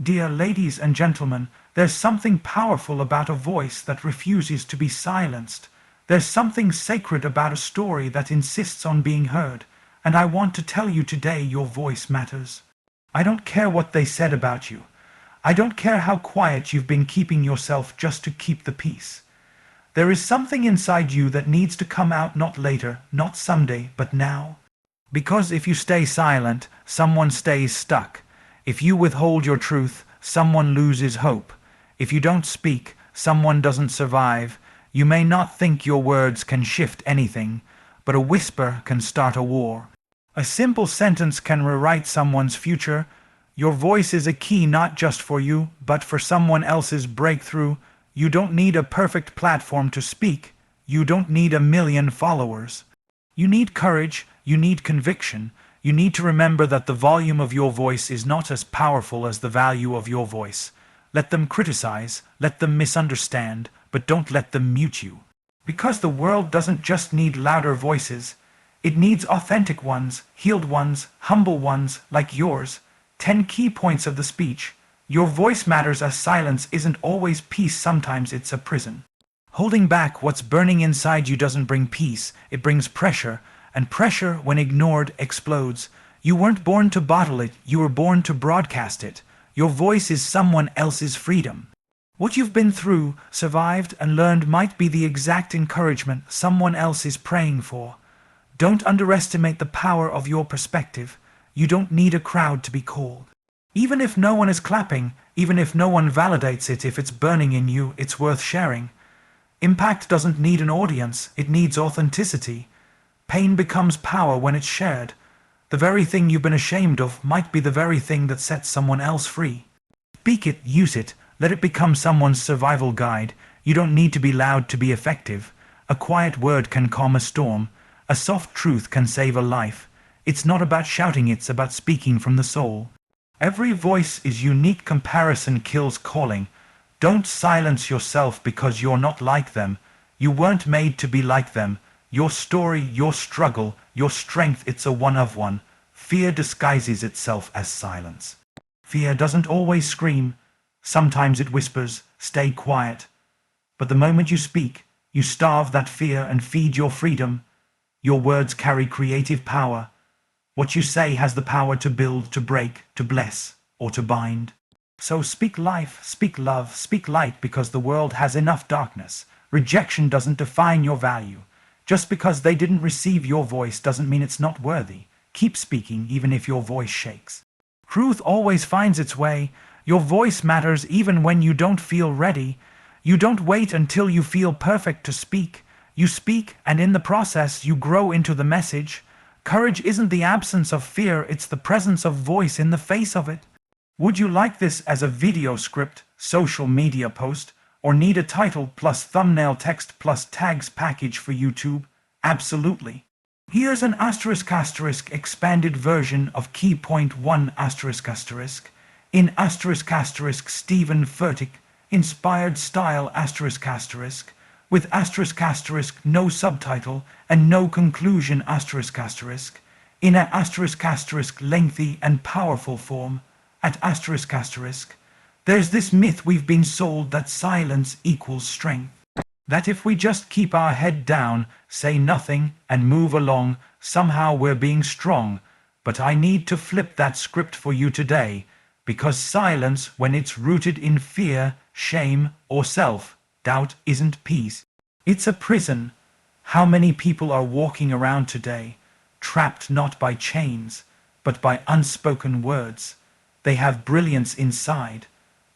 Dear ladies and gentlemen, there's something powerful about a voice that refuses to be silenced. There's something sacred about a story that insists on being heard, and I want to tell you today your voice matters. I don't care what they said about you. I don't care how quiet you've been keeping yourself just to keep the peace. There is something inside you that needs to come out, not later, not someday, but now. Because if you stay silent, someone stays stuck. If you withhold your truth, someone loses hope. If you don't speak, someone doesn't survive. You may not think your words can shift anything, but a whisper can start a war. A simple sentence can rewrite someone's future. Your voice is a key not just for you, but for someone else's breakthrough. You don't need a perfect platform to speak. You don't need 1 million followers. You need courage, you need conviction. You need to remember that the volume of your voice is not as powerful as the value of your voice. Let them criticize, let them misunderstand, but don't let them mute you. Because the world doesn't just need louder voices. It needs authentic ones, healed ones, humble ones, like yours. 10 key points of the speech. Your voice matters, as silence isn't always peace, sometimes it's a prison. Holding back what's burning inside you doesn't bring peace, it brings pressure, and pressure, when ignored, explodes. You weren't born to bottle it, you were born to broadcast it. Your voice is someone else's freedom. What you've been through, survived, and learned might be the exact encouragement someone else is praying for. Don't underestimate the power of your perspective. You don't need a crowd to be called. Even if no one is clapping, even if no one validates it, if it's burning in you, it's worth sharing. Impact doesn't need an audience, it needs authenticity. Pain becomes power when it's shared. The very thing you've been ashamed of might be the very thing that sets someone else free. Speak it, use it, let it become someone's survival guide. You don't need to be loud to be effective. A quiet word can calm a storm. A soft truth can save a life. It's not about shouting, it's about speaking from the soul. Every voice is unique, comparison kills calling. Don't silence yourself because you're not like them. You weren't made to be like them. Your story, your struggle, your strength, it's a one of one. Fear disguises itself as silence. Fear doesn't always scream. Sometimes it whispers, stay quiet. But the moment you speak, you starve that fear and feed your freedom. Your words carry creative power. What you say has the power to build, to break, to bless, or to bind. So speak life, speak love, speak light, because the world has enough darkness. Rejection doesn't define your value. Just because they didn't receive your voice doesn't mean it's not worthy. Keep speaking even if your voice shakes. Truth always finds its way. Your voice matters even when you don't feel ready. You don't wait until you feel perfect to speak. You speak, and in the process you grow into the message. Courage isn't the absence of fear, it's the presence of voice in the face of it. Would you like this as a video script, social media post, or need a title plus thumbnail text plus tags package for YouTube? Absolutely. Here's an *** expanded version of key point 1 ***. In *** Stephen Furtick, inspired style ***, with *** no subtitle and no conclusion ***, in a *** lengthy and powerful form, at ***, there's this myth we've been sold that silence equals strength. That if we just keep our head down, say nothing, and move along, somehow we're being strong. But I need to flip that script for you today, because silence, when it's rooted in fear, shame, or self-doubt, isn't peace. It's a prison. How many people are walking around today, trapped not by chains, but by unspoken words? They have brilliance inside,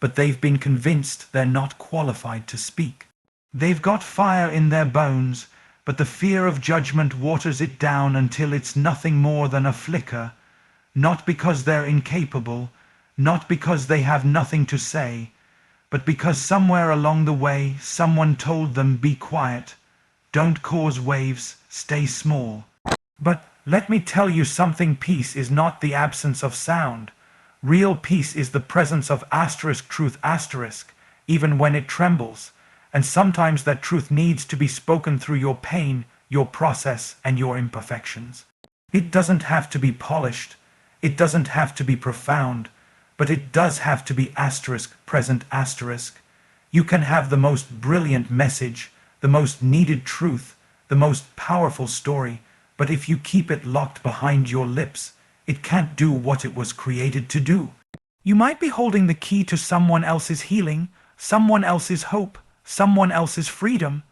but they've been convinced they're not qualified to speak. They've got fire in their bones, but the fear of judgment waters it down until it's nothing more than a flicker. Not because they're incapable, not because they have nothing to say, but because somewhere along the way someone told them, be quiet, don't cause waves, stay small. But let me tell you something, peace is not the absence of sound. Real peace is the presence of truth, even when it trembles. And sometimes that truth needs to be spoken through your pain, your process, and your imperfections. It doesn't have to be polished. It doesn't have to be profound. but it does have to be asterisk present asterisk. You can have the most brilliant message, the most needed truth, the most powerful story, but if you keep it locked behind your lips, it can't do what it was created to do. You might be holding the key to someone else's healing, someone else's hope, someone else's freedom,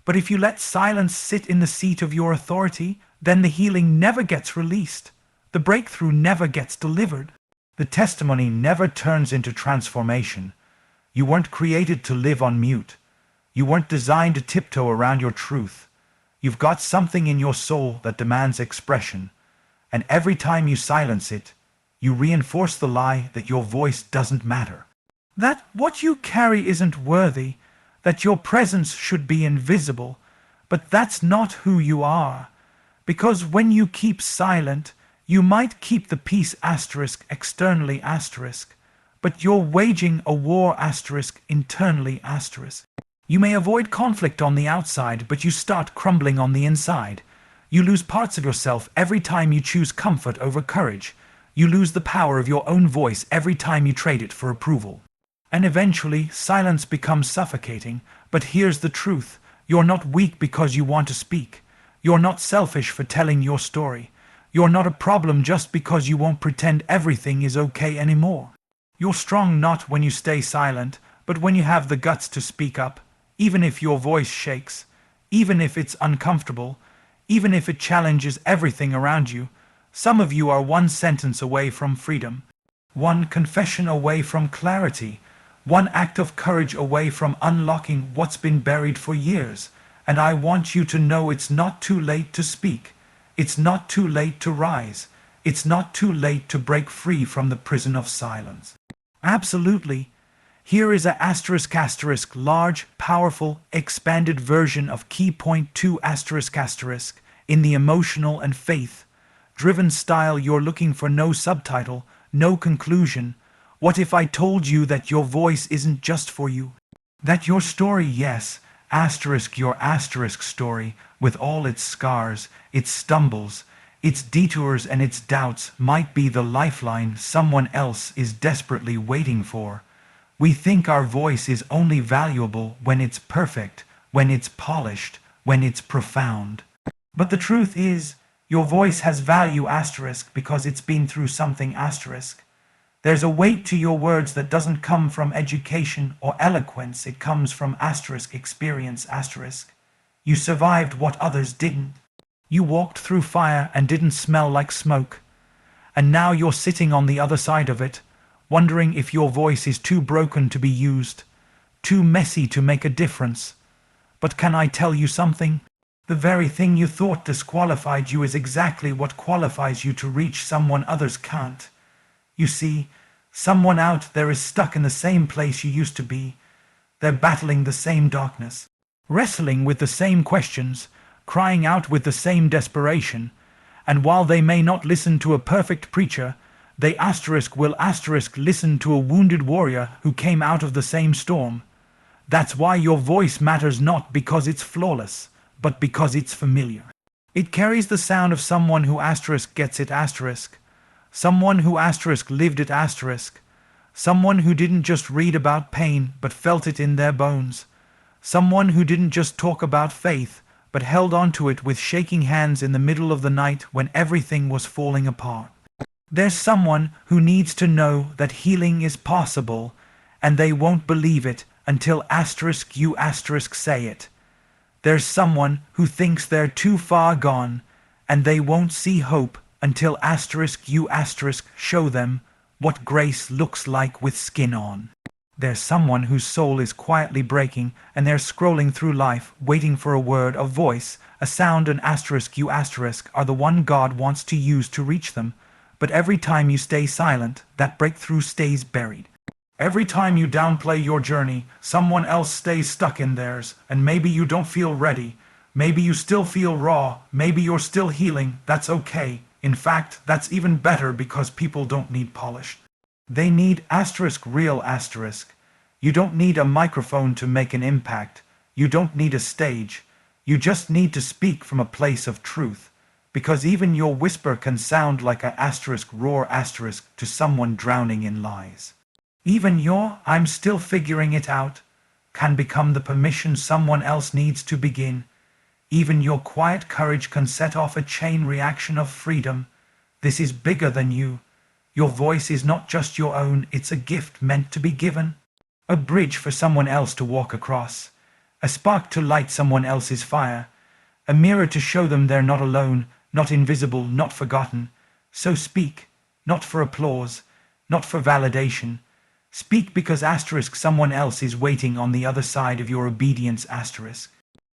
but if you let silence sit in the seat of your authority, then the healing never gets released. The breakthrough never gets delivered. The testimony never turns into transformation. You weren't created to live on mute. You weren't designed to tiptoe around your truth. You've got something in your soul that demands expression, and every time you silence it, you reinforce the lie that your voice doesn't matter. That what you carry isn't worthy, that your presence should be invisible, but that's not who you are. Because when you keep silent, you might keep the peace asterisk externally asterisk, but you're waging a war asterisk internally asterisk. You may avoid conflict on the outside, but you start crumbling on the inside. You lose parts of yourself every time you choose comfort over courage. You lose the power of your own voice every time you trade it for approval. And eventually, silence becomes suffocating. But here's the truth. You're not weak because you want to speak. You're not selfish for telling your story. You're not a problem just because you won't pretend everything is okay anymore. You're strong not when you stay silent, but when you have the guts to speak up, even if your voice shakes, even if it's uncomfortable, even if it challenges everything around you. Some of you are one sentence away from freedom, one confession away from clarity, one act of courage away from unlocking what's been buried for years. And I want you to know it's not too late to speak. It's not too late to rise. It's not too late to break free from the prison of silence. Absolutely. Here is a asterisk asterisk large, powerful, expanded version of key point 2 asterisk asterisk in the emotional and faith-driven style you're looking for. No subtitle, no conclusion. What if I told you that your voice isn't just for you? That your story, yes, asterisk your asterisk story, with all its scars, its stumbles, its detours and its doubts, might be the lifeline someone else is desperately waiting for. We think our voice is only valuable when it's perfect, when it's polished, when it's profound. But the truth is, your voice has value asterisk because it's been through something asterisk. There's a weight to your words that doesn't come from education or eloquence. It comes from asterisk experience asterisk. You survived what others didn't. You walked through fire and didn't smell like smoke. And now you're sitting on the other side of it, wondering if your voice is too broken to be used, too messy to make a difference. But can I tell you something? The very thing you thought disqualified you is exactly what qualifies you to reach someone others can't. You see, someone out there is stuck in the same place you used to be. They're battling the same darkness, wrestling with the same questions, crying out with the same desperation, and while they may not listen to a perfect preacher, they will listen to a wounded warrior who came out of the same storm. That's why your voice matters, not because it's flawless, but because it's familiar. It carries the sound of someone who gets it someone who lived it someone who didn't just read about pain but felt it in their bones, someone who didn't just talk about faith but held on to it with shaking hands in the middle of the night when everything was falling apart. There's someone who needs to know that healing is possible, and they won't believe it until you say it. There's someone who thinks they're too far gone, and they won't see hope until you show them what grace looks like with skin on. There's someone whose soul is quietly breaking, and they're scrolling through life, waiting for a word, a voice, a sound, and you are the one God wants to use to reach them. But every time you stay silent, that breakthrough stays buried. Every time you downplay your journey, someone else stays stuck in theirs, and maybe you don't feel ready. Maybe you still feel raw. Maybe you're still healing. That's okay. In fact, that's even better, because people don't need polished. They need real asterisk. You don't need a microphone to make an impact. You don't need a stage. You just need to speak from a place of truth. because even your whisper can sound like a asterisk roar asterisk to someone drowning in lies. Even your "I'm still figuring it out" can become the permission someone else needs to begin. Even your quiet courage can set off a chain reaction of freedom. This is bigger than you. Your voice is not just your own, it's a gift meant to be given. A bridge for someone else to walk across. A spark to light someone else's fire. A mirror to show them they're not alone, not invisible, not forgotten. So speak, not for applause, not for validation. Speak because asterisk someone else is waiting on the other side of your obedience asterisk.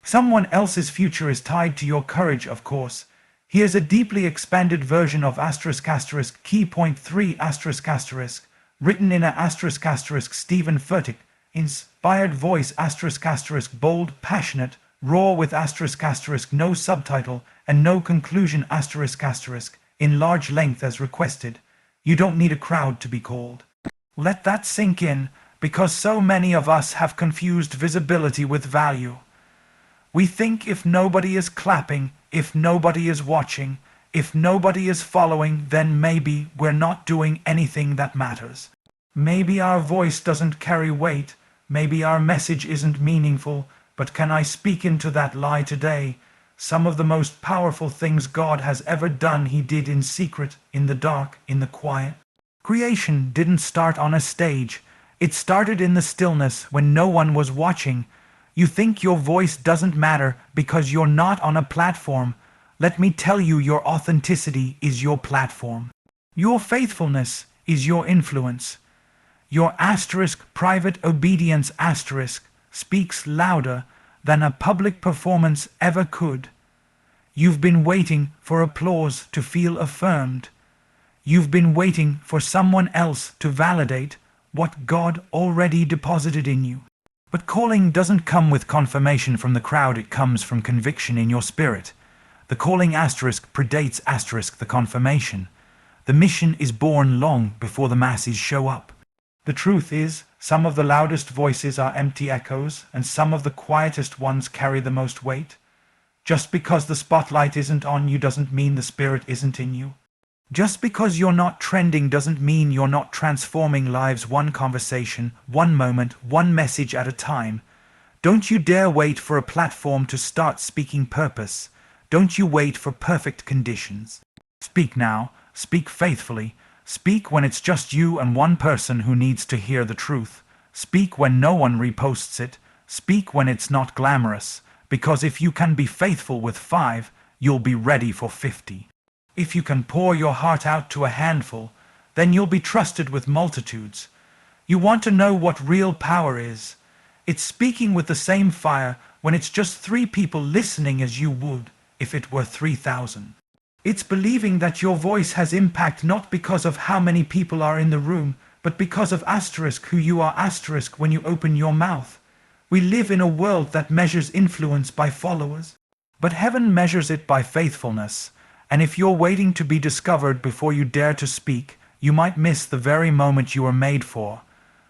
Someone else's future is tied to your courage, of course. Here's a deeply expanded version of asterisk asterisk key point 3 asterisk asterisk, written in a asterisk asterisk Stephen Furtick, inspired voice asterisk asterisk bold, passionate, raw with asterisk asterisk no subtitle and no conclusion asterisk asterisk, in large length as requested. You don't need a crowd to be called. Let that sink in, because so many of us have confused visibility with value. We think if nobody is clapping, if nobody is watching, if nobody is following, then maybe we're not doing anything that matters. Maybe our voice doesn't carry weight, maybe our message isn't meaningful, but can I speak into that lie today? Some of the most powerful things God has ever done, He did in secret, in the dark, in the quiet. Creation didn't start on a stage. It started in the stillness when no one was watching. You think your voice doesn't matter because you're not on a platform. Let me tell you, your authenticity is your platform. Your faithfulness is your influence. Your asterisk private obedience asterisk speaks louder than a public performance ever could. You've been waiting for applause to feel affirmed. You've been waiting for someone else to validate what God already deposited in you. But calling doesn't come with confirmation from the crowd, it comes from conviction in your spirit. The calling asterisk predates asterisk the confirmation. The mission is born long before the masses show up. The truth is, some of the loudest voices are empty echoes, and some of the quietest ones carry the most weight. Just because the spotlight isn't on you doesn't mean the spirit isn't in you. Just because you're not trending doesn't mean you're not transforming lives one conversation, one moment, one message at a time. Don't you dare wait for a platform to start speaking purpose. Don't you wait for perfect conditions. Speak now, speak faithfully. Speak when it's just you and one person who needs to hear the truth. Speak when no one reposts it. Speak when it's not glamorous, because if you can be faithful with 5, you'll be ready for 50. If you can pour your heart out to a handful, then you'll be trusted with multitudes. You want to know what real power is? It's speaking with the same fire when it's just 3 people listening as you would if it were 3,000. It's believing that your voice has impact not because of how many people are in the room, but because of asterisk who you are asterisk when you open your mouth. We live in a world that measures influence by followers, but heaven measures it by faithfulness. And if you're waiting to be discovered before you dare to speak, you might miss the very moment you were made for.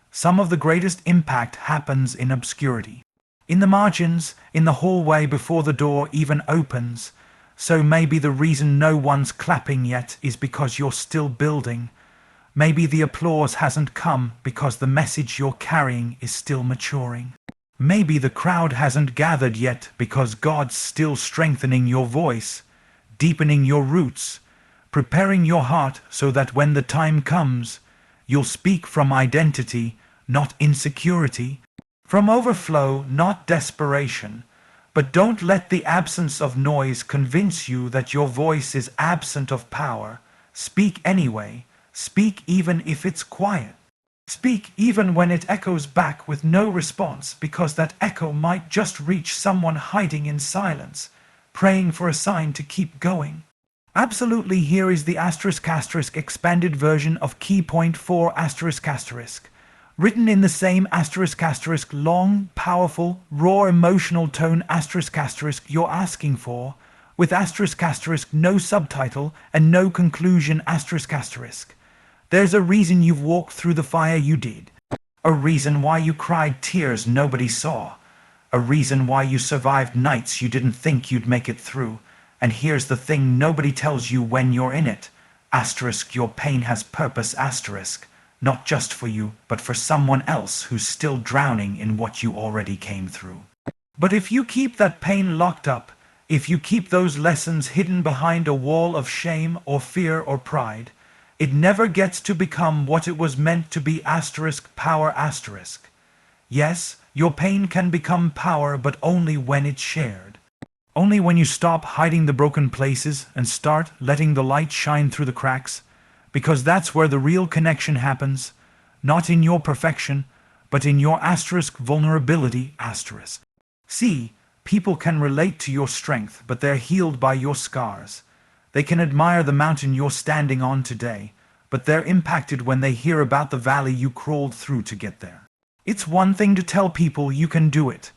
Some of the greatest impact happens in obscurity. In the margins, in the hallway before the door even opens. So maybe the reason no one's clapping yet is because you're still building. Maybe the applause hasn't come because the message you're carrying is still maturing. Maybe the crowd hasn't gathered yet because God's still strengthening your voice, deepening your roots, preparing your heart so that when the time comes, you'll speak from identity, not insecurity, from overflow, not desperation. But don't let the absence of noise convince you that your voice is absent of power. Speak anyway. Speak even if it's quiet. Speak even when it echoes back with no response, because that echo might just reach someone hiding in silence, praying for a sign to keep going. Absolutely, here is the asterisk asterisk expanded version of key point 4 asterisk asterisk, written in the same asterisk asterisk long, powerful, raw emotional tone asterisk asterisk you're asking for, with asterisk asterisk no subtitle and no conclusion asterisk asterisk. There's a reason you've walked through the fire you did, a reason why you cried tears nobody saw, a reason why you survived nights you didn't think you'd make it through, And here's the thing nobody tells you when you're in it. Asterisk, your pain has purpose, asterisk. Not just for you, but for someone else who's still drowning in what you already came through. But if you keep that pain locked up, if you keep those lessons hidden behind a wall of shame or fear or pride, it never gets to become what it was meant to be, asterisk, power, asterisk. Yes, your pain can become power, but only when it's shared. Only when you stop hiding the broken places and start letting the light shine through the cracks, because that's where the real connection happens, not in your perfection, but in your asterisk vulnerability, asterisk. See, people can relate to your strength, but they're healed by your scars. They can admire the mountain you're standing on today, but they're impacted when they hear about the valley you crawled through to get there. It's one thing to tell people you can do it,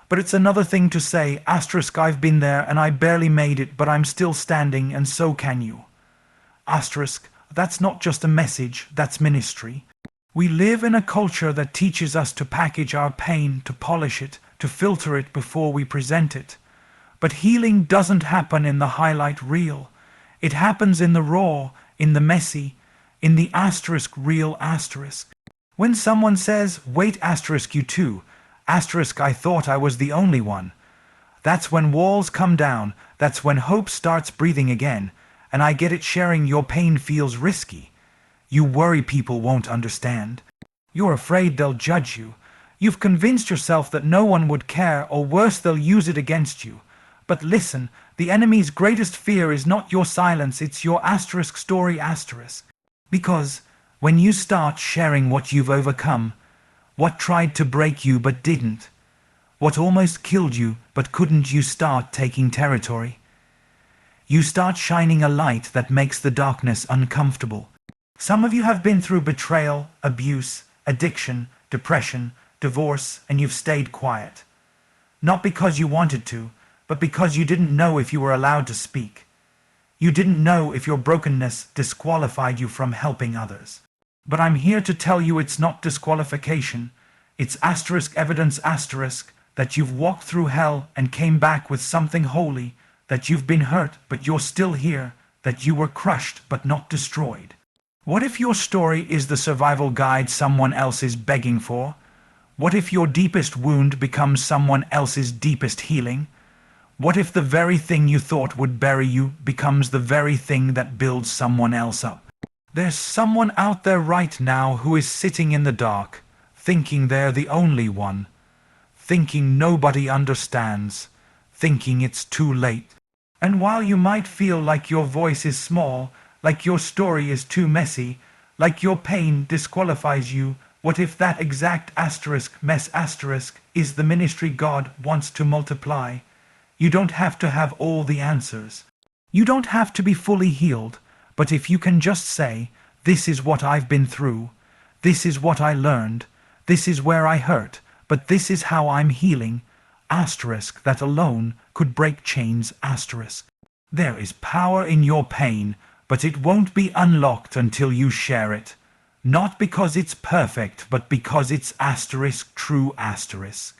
but it's another thing to say, asterisk, I've been there and I barely made it, but I'm still standing and so can you. Asterisk, that's not just a message, that's ministry. We live in a culture that teaches us to package our pain, to polish it, to filter it before we present it. But healing doesn't happen in the highlight reel. It happens in the raw, in the messy, in the asterisk real asterisk. When someone says, wait, asterisk, you too, asterisk, I thought I was the only one. That's when walls come down, that's when hope starts breathing again, and I get it, sharing your pain feels risky. You worry people won't understand. You're afraid they'll judge you. You've convinced yourself that no one would care, or worse, they'll use it against you. But listen, the enemy's greatest fear is not your silence, it's your asterisk story, asterisk. Because when you start sharing what you've overcome, what tried to break you but didn't, what almost killed you but couldn't, you start taking territory. You start shining a light that makes the darkness uncomfortable. Some of you have been through betrayal, abuse, addiction, depression, divorce, and you've stayed quiet. Not because you wanted to, but because you didn't know if you were allowed to speak. You didn't know if your brokenness disqualified you from helping others. But I'm here to tell you it's not disqualification. It's asterisk evidence, asterisk, that you've walked through hell and came back with something holy, that you've been hurt but you're still here, that you were crushed but not destroyed. What if your story is the survival guide someone else is begging for? What if your deepest wound becomes someone else's deepest healing? What if the very thing you thought would bury you becomes the very thing that builds someone else up? There's someone out there right now who is sitting in the dark, thinking they're the only one, thinking nobody understands, thinking it's too late. And while you might feel like your voice is small, like your story is too messy, like your pain disqualifies you, what if that exact asterisk mess asterisk is the ministry God wants to multiply? You don't have to have all the answers. You don't have to be fully healed, but if you can just say, this is what I've been through, this is what I learned, this is where I hurt, but this is how I'm healing, asterisk, that alone could break chains, asterisk. There is power in your pain, but it won't be unlocked until you share it. Not because it's perfect, but because it's asterisk true, asterisk.